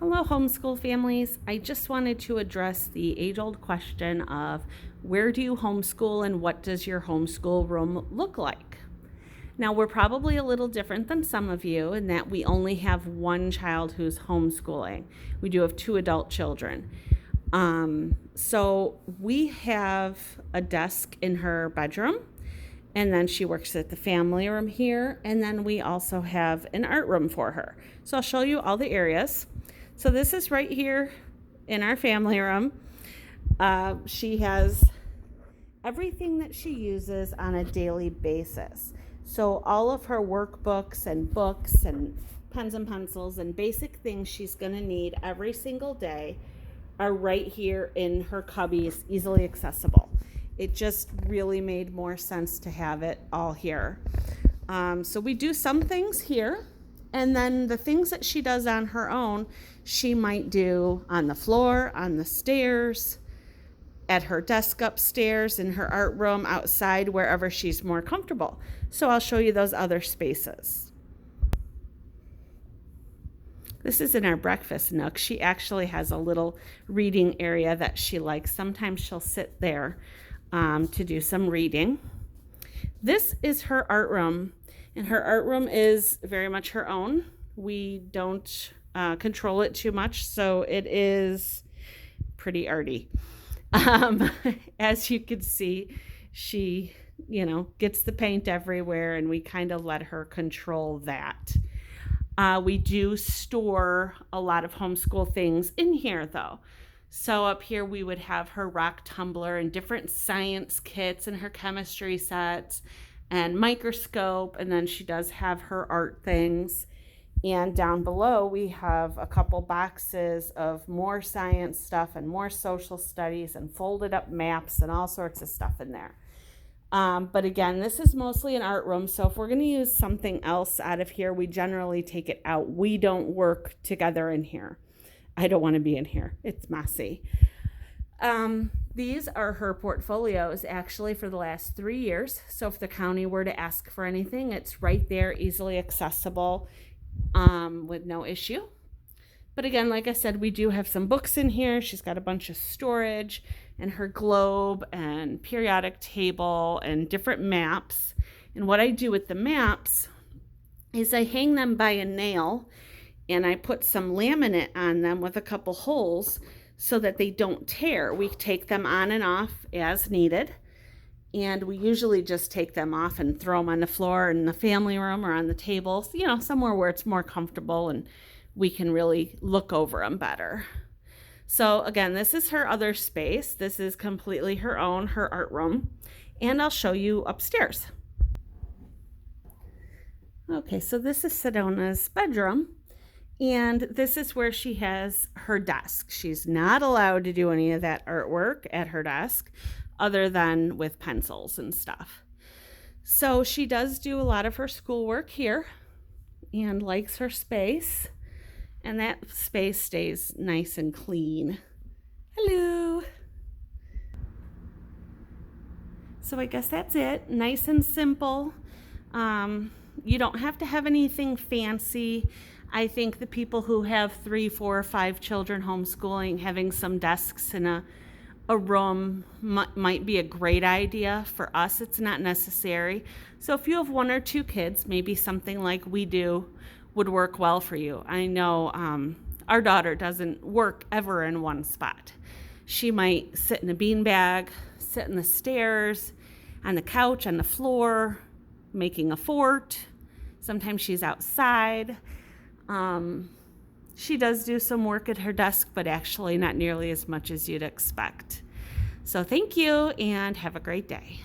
Hello, homeschool families. I just wanted to address the age-old question of where do you homeschool and what does your homeschool room look like? Now, we're probably a little different than some of you in that we only have one child who's homeschooling. We do have two adult children. So we have a desk in her bedroom, and then she works at the family room here, and then we also have an art room for her. So I'll show you all the areas. So this is right here in our family room. She has everything that she uses on a daily basis. So all of her workbooks and books and pens and pencils and basic things she's going to need every single day are right here in her cubbies, easily accessible. It just really made more sense to have it all here. So we do some things here, and then the things that she does on her own, she might do on the floor, on the stairs, at her desk upstairs, in her art room, outside, wherever she's more comfortable. So I'll show you those other spaces. This is in our breakfast nook. She actually has a little reading area that she likes. Sometimes she'll sit there to do some reading. This is her art room, and her art room is very much her own. We don't control it too much, so it is pretty arty. As you can see, she, gets the paint everywhere, and we kind of let her control that. We do store a lot of homeschool things in here, though. So up here we would have her rock tumbler and different science kits and her chemistry sets and microscope, and then she does have her art things. And down below we have a couple boxes of more science stuff and more social studies and folded up maps and all sorts of stuff in there. But again, this is mostly an art room, so if we're going to use something else out of here, we generally take it out. We don't work together in here. I don't want to be in here. It's messy. These are her portfolios actually for the last 3 years. So if the county were to ask for anything, it's right there, easily accessible, with no issue. But again, like I said, we do have some books in here. She's got a bunch of storage and her globe and periodic table and different maps. And what I do with the maps is I hang them by a nail and I put some laminate on them with a couple holes so that they don't tear. We take them on and off as needed. And we usually just take them off and throw them on the floor in the family room or on the table, somewhere where it's more comfortable and we can really look over them better. So again, this is her other space. This is completely her own, her art room. And I'll show you upstairs. Okay, so this is Sedona's bedroom. And this is where she has her desk. She's not allowed to do any of that artwork at her desk other than with pencils and stuff. So she does do a lot of her schoolwork here and likes her space. And that space stays nice and clean. Hello. So I guess that's it. Nice and simple. You don't have to have anything fancy. I think the people who have 3, 4, or 5 children homeschooling, having some desks in a room might be a great idea. For us, it's not necessary. So if you have 1 or 2 kids, maybe something like we do would work well for you. I know our daughter doesn't work ever in one spot. She might sit in a beanbag, sit in the stairs, on the couch, on the floor, making a fort. Sometimes she's outside. She does do some work at her desk, but actually not nearly as much as you'd expect. So thank you and have a great day.